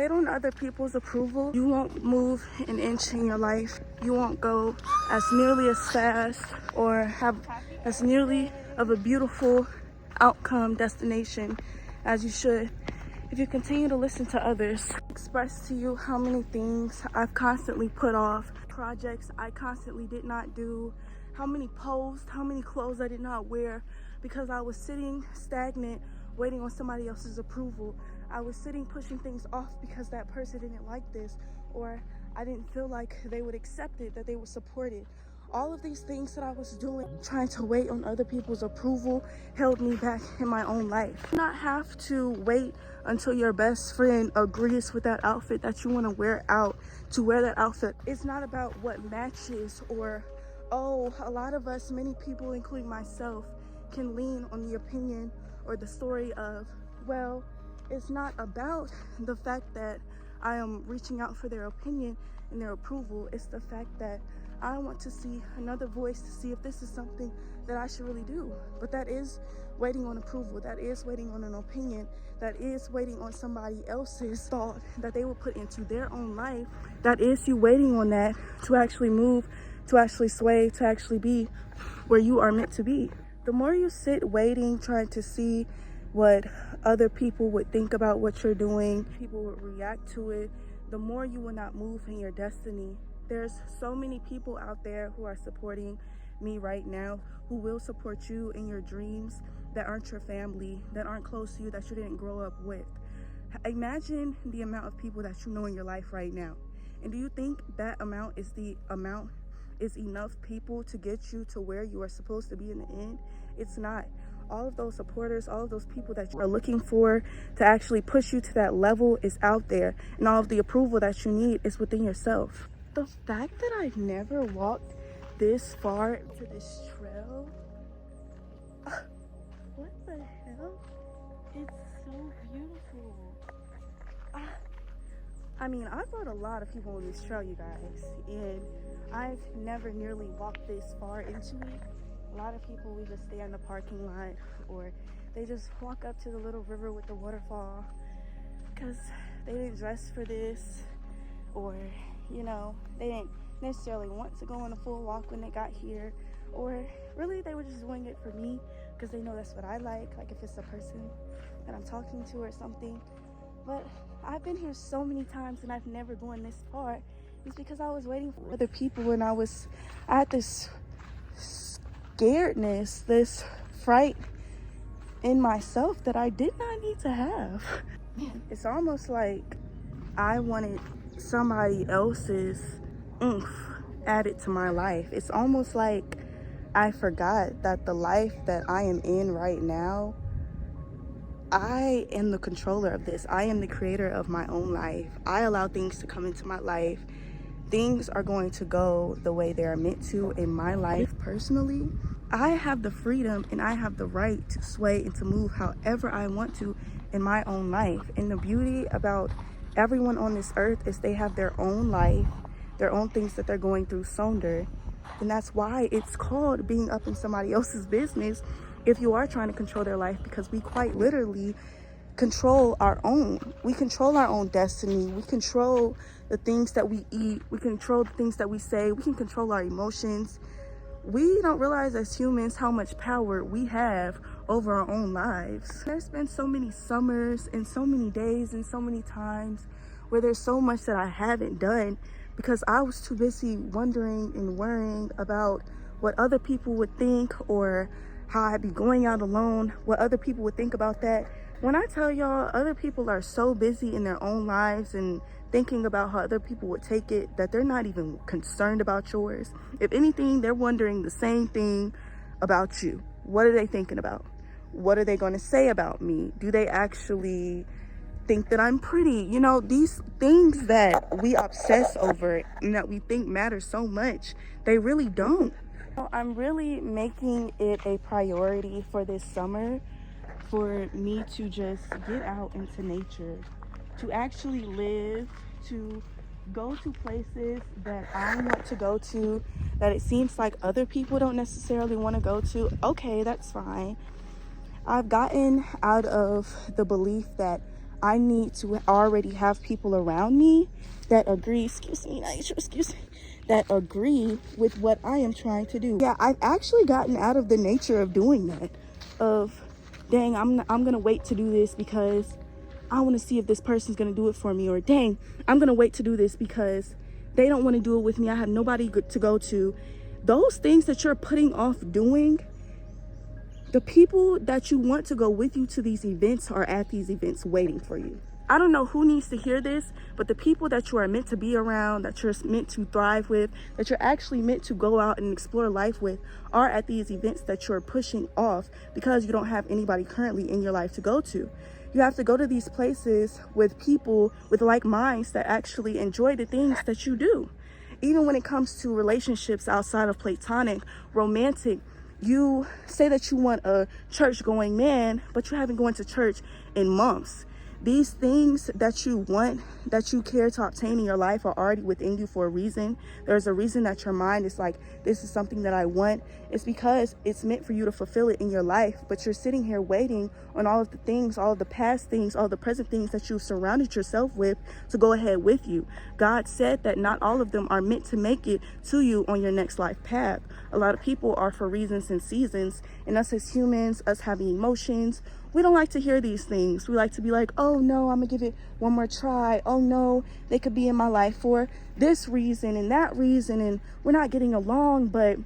wait on other people's approval, you won't move an inch in your life. You won't go as nearly as fast or have as nearly of a beautiful outcome destination as you should if you continue to listen to others. Express to you how many things I've constantly put off, projects I constantly did not do, how many posts, how many clothes I did not wear because I was sitting stagnant waiting on somebody else's approval. I was sitting pushing things off because that person didn't like this, or I didn't feel like they would accept it, that they would support it. All of these things that I was doing, trying to wait on other people's approval, held me back in my own life. You do not have to wait until your best friend agrees with that outfit that you want to wear out to wear that outfit. It's not about what matches, or, oh, a lot of us, many people, including myself, can lean on the opinion or the story of, well, it's not about the fact that I am reaching out for their opinion and their approval. It's the fact that I want to see another voice to see if this is something that I should really do. But that is waiting on approval. That is waiting on an opinion. That is waiting on somebody else's thought that they will put into their own life. That is you waiting on that to actually move, to actually sway, to actually be where you are meant to be. The more you sit waiting, trying to see what other people would think about what you're doing, people would react to it, the more you will not move in your destiny. There's so many people out there who are supporting me right now, who will support you in your dreams, that aren't your family, that aren't close to you, that you didn't grow up with. Imagine the amount of people that you know in your life right now. And do you think that amount is enough people to get you to where you are supposed to be in the end? It's not. All of those supporters, all of those people that you are looking for to actually push you to that level is out there. And all of the approval that you need is within yourself. The fact that I've never walked this far into this trail, what the hell? It's so beautiful. I mean, I brought a lot of people on this trail, you guys, and I've never nearly walked this far into it. A lot of people, we just stay in the parking lot, or they just walk up to the little river with the waterfall because they didn't dress for this, or, you know, they didn't necessarily want to go on a full walk when they got here, or really they were just doing it for me because they know that's what I like if it's a person that I'm talking to or something. But I've been here so many times and I've never gone this far. It's because I was waiting for other people, and I had this scaredness, this fright in myself that I did not need to have. It's almost like I wanted somebody else's oomph added to my life. It's almost like I forgot that the life that I am in right now, I am the controller of this. I am the creator of my own life. I allow things to come into my life. Things are going to go the way they are meant to in my life personally. I have the freedom and I have the right to sway and to move however I want to in my own life. And the beauty about everyone on this earth is they have their own life, their own things that they're going through sonder. And that's why it's called being up in somebody else's business if you are trying to control their life, because we quite literally control our own. We control our own destiny. We control the things that we eat. We control the things that we say. We can control our emotions. We don't realize as humans how much power we have over our own lives. There's been so many summers and so many days and so many times where there's so much that I haven't done because I was too busy wondering and worrying about what other people would think, or how I'd be going out alone, what other people would think about that. When I tell y'all, other people are so busy in their own lives and thinking about how other people would take it that they're not even concerned about yours. If anything, they're wondering the same thing about you. What are they thinking about? What are they going to say about me? Do they actually think that I'm pretty? You know, these things that we obsess over and that we think matter so much, they really don't. I'm really making it a priority for this summer for me to just get out into nature, to actually live, to go to places that I want to go to, that it seems like other people don't necessarily want to go to. Okay, that's fine. I've gotten out of the belief that I need to already have people around me that agree, that agree with what I am trying to do. Yeah, I've actually gotten out of the nature of doing that, of dang, I'm gonna wait to do this because I want to see if this person's gonna do it for me, or dang, I'm gonna wait to do this because they don't want to do it with me. I have nobody to go to. Those things that you're putting off doing, the people that you want to go with you to these events are at these events waiting for you. I don't know who needs to hear this, but the people that you are meant to be around, that you're meant to thrive with, that you're actually meant to go out and explore life with, are at these events that you're pushing off because you don't have anybody currently in your life to go to. You have to go to these places with people with like minds that actually enjoy the things that you do. Even when it comes to relationships outside of platonic, romantic, you say that you want a church-going man, but you haven't gone to church in months. These things that you want, that you care to obtain in your life, are already within you for a reason. There's a reason that your mind is like, this is something that I want. It's because it's meant for you to fulfill it in your life, but you're sitting here waiting on all of the things, all of the past things, all the present things that you've surrounded yourself with to go ahead with you. God said that not all of them are meant to make it to you on your next life path. A lot of people are for reasons and seasons, and us as humans, us having emotions, we don't like to hear these things. We like to be like, oh no, I'm gonna give it one more try. Oh no, they could be in my life for this reason and that reason, and we're not getting along, but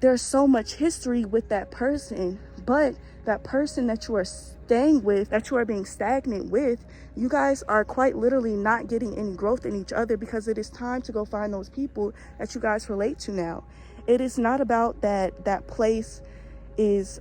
there's so much history with that person. But that person that you are staying with, that you are being stagnant with, you guys are quite literally not getting any growth in each other, because it is time to go find those people that you guys relate to now. It is not about that place is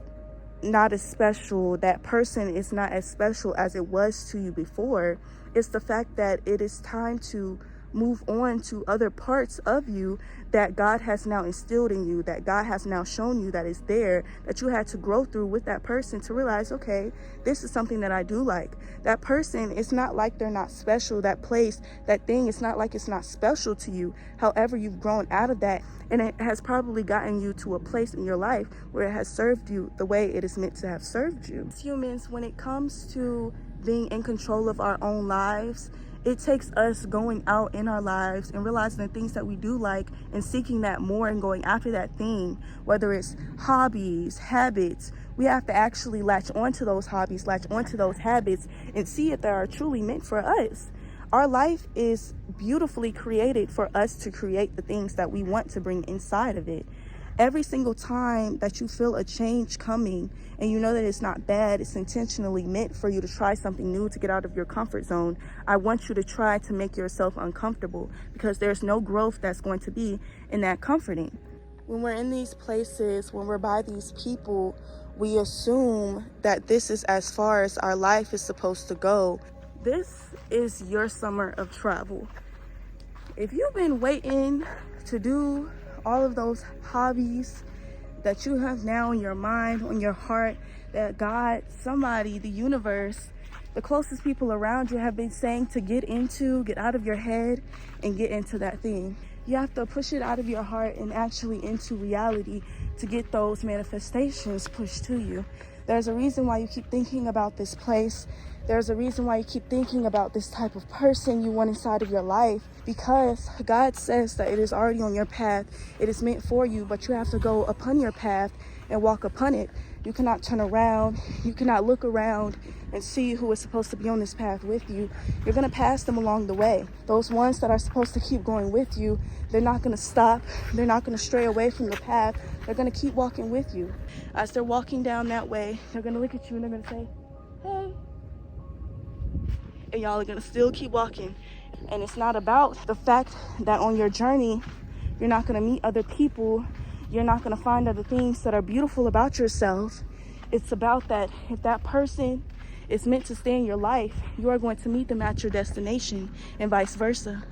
not as special, that person is not as special as it was to you before. It's the fact that it is time to move on to other parts of you that God has now instilled in you, that God has now shown you that is there, that you had to grow through with that person to realize, okay, this is something that I do like. That person, it's not like they're not special. That place, that thing, it's not like it's not special to you. However, you've grown out of that, and it has probably gotten you to a place in your life where it has served you the way it is meant to have served you. As humans, when it comes to being in control of our own lives, it takes us going out in our lives and realizing the things that we do like and seeking that more and going after that thing, whether it's hobbies, habits. We have to actually latch onto those hobbies, latch onto those habits, and see if they are truly meant for us. Our life is beautifully created for us to create the things that we want to bring inside of it. Every single time that you feel a change coming and you know that it's not bad, it's intentionally meant for you to try something new, to get out of your comfort zone, I want you to try to make yourself uncomfortable, because there's no growth that's going to be in that comforting. When we're in these places, when we're by these people, we assume that this is as far as our life is supposed to go. This is your summer of travel. If you've been waiting to do all of those hobbies that you have now in your mind, on your heart, that God, somebody, the universe, the closest people around you have been saying to get into, get out of your head and get into that thing. You have to push it out of your heart and actually into reality to get those manifestations pushed to you. There's a reason why you keep thinking about this place. There's a reason why you keep thinking about this type of person you want inside of your life, because God says that it is already on your path. It is meant for you, but you have to go upon your path and walk upon it. You cannot turn around. You cannot look around and see who is supposed to be on this path with you. You're going to pass them along the way. Those ones that are supposed to keep going with you, they're not going to stop. They're not going to stray away from the path. They're going to keep walking with you. As they're walking down that way, they're going to look at you and they're going to say, hey. And y'all are going to still keep walking. And it's not about the fact that on your journey, you're not going to meet other people. You're not going to find other things that are beautiful about yourself. It's about that if that person is meant to stay in your life, you are going to meet them at your destination, and vice versa.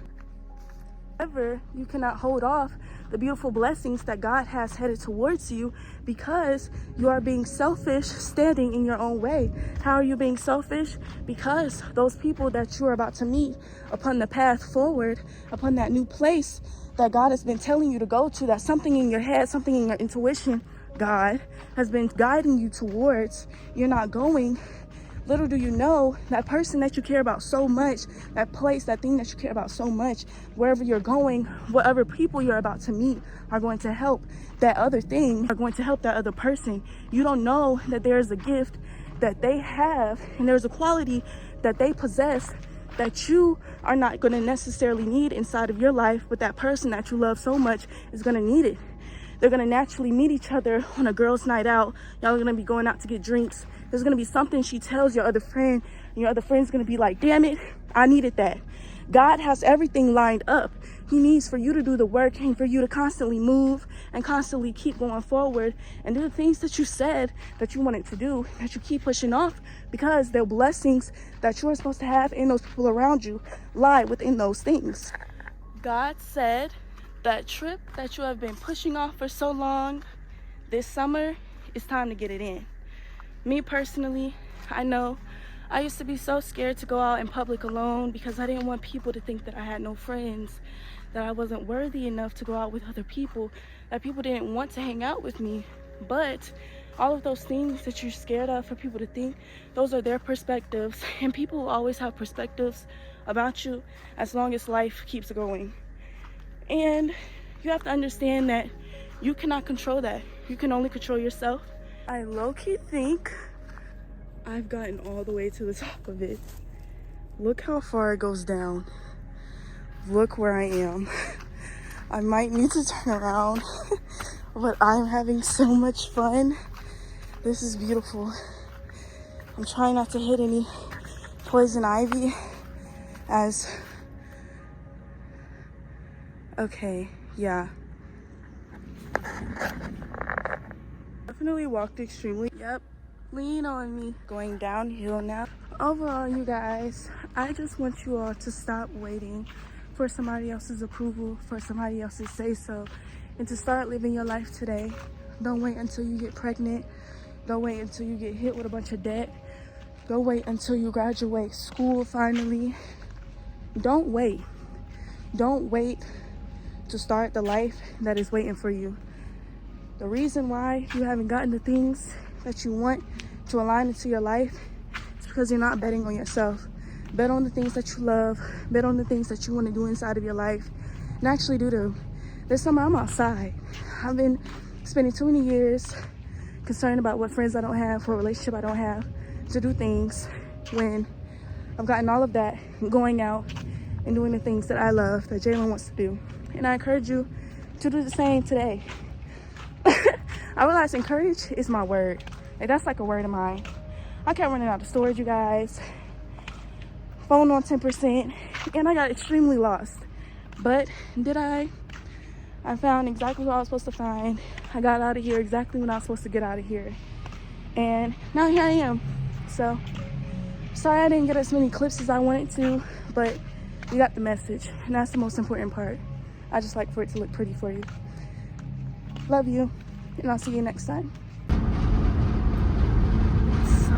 However, you cannot hold off the beautiful blessings that God has headed towards you, because you are being selfish, standing in your own way. How are you being selfish? Because those people that you are about to meet upon the path forward, upon that new place that God has been telling you to go to, that something in your head, something in your intuition, God has been guiding you towards, you're not going Little do you know, that person that you care about so much, that place, that thing that you care about so much, wherever you're going, whatever people you're about to meet are going to help that other thing, are going to help that other person. You don't know that there's a gift that they have and there's a quality that they possess that you are not going to necessarily need inside of your life, but that person that you love so much is going to need it. They're going to naturally meet each other on a girl's night out. Y'all are going to be going out to get drinks. There's going to be something she tells your other friend, and your other friend's going to be like, damn it, I needed that. God has everything lined up. He needs for you to do the work and for you to constantly move and constantly keep going forward and do the things that you said that you wanted to do, that you keep pushing off, because the blessings that you're supposed to have and those people around you lie within those things. God said that trip that you have been pushing off for so long, this summer, it's time to get it in. Me personally, I know I used to be so scared to go out in public alone because I didn't want people to think that I had no friends, that I wasn't worthy enough to go out with other people, that people didn't want to hang out with me. But all of those things that you're scared of for people to think, those are their perspectives, and people will always have perspectives about you as long as life keeps going. And you have to understand that you cannot control that. You can only control yourself. I low-key think I've gotten all the way to the top of it. Look how far it goes down. Look where I am. I might need to turn around, but I'm having so much fun. This is beautiful. I'm trying not to hit any poison ivy as... Okay, yeah. Definitely walked extremely. Yep, lean on me. Going downhill now. Overall, you guys, I just want you all to stop waiting for somebody else's approval, for somebody else's say so, and to start living your life today. Don't wait until you get pregnant. Don't wait until you get hit with a bunch of debt. Don't wait until you graduate school finally. Don't wait. Don't wait to start the life that is waiting for you. The reason why you haven't gotten the things that you want to align into your life is because you're not betting on yourself. Bet on the things that you love. Bet on the things that you want to do inside of your life, and actually do them. This summer I'm outside. I've been spending too many years concerned about what friends I don't have, what relationship I don't have, to do things when I've gotten all of that going out and doing the things that I love, that Jalen wants to do. And I encourage you to do the same today. I realize encourage is my word. Like, that's like a word of mine. I kept running out of storage, you guys. Phone on 10%, and I got extremely lost. But did I found exactly what I was supposed to find. I got out of here exactly when I was supposed to get out of here. And now here I am. So, sorry I didn't get as many clips as I wanted to, but you got the message, and that's the most important part. I just like for it to look pretty for you. Love you, and I'll see you next time. So